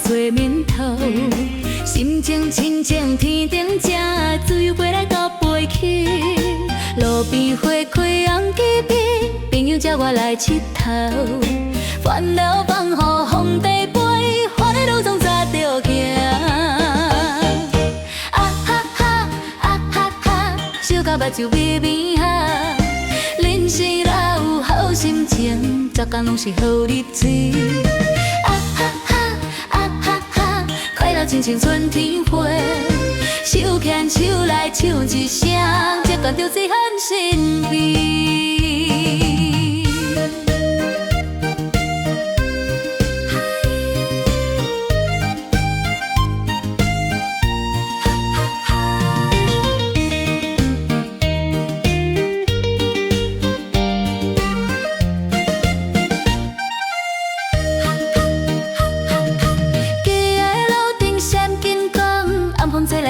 吹面头，心情亲像天顶正自由飞来到飞去，路边花开红旗笔，朋友叫我来佚佗，烦恼放予风地飞，花的路总早着行。啊哈哈，啊哈哈，笑到目睭微微哈，人生若有好心情，逐工拢是好日子。啊哈哈，啊哈哈，快乐亲像春天花，手牵手来唱一声，这段就是很神秘。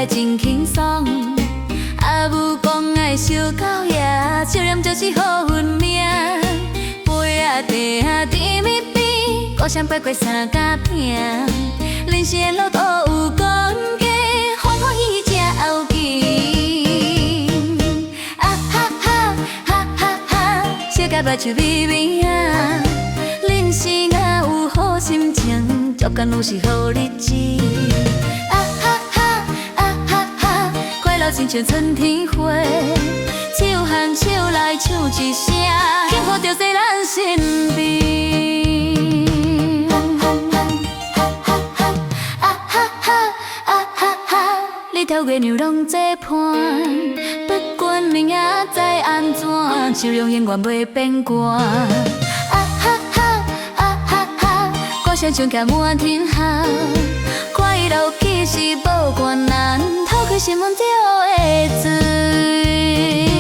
真轻松，阿母讲爱烧到夜，少念就是好运命。杯啊茶啊甜蜜蜜，故乡八过三家拼。人生的路途有高低，欢欢喜喜才后劲。啊哈哈，哈哈哈，笑甲目睭微微啊。人生啊有好心情，足工拢是好日子。亲像春天花，手牵手来唱一声，幸福着是咱身边。啊哈哈，啊哈哈，日头月亮拢做伴，不管明仔载安怎，笑容永远袂变寒。啊哈哈，啊哈哈，歌声唱起满天下。快乐其实无困难，透开心门就会醉。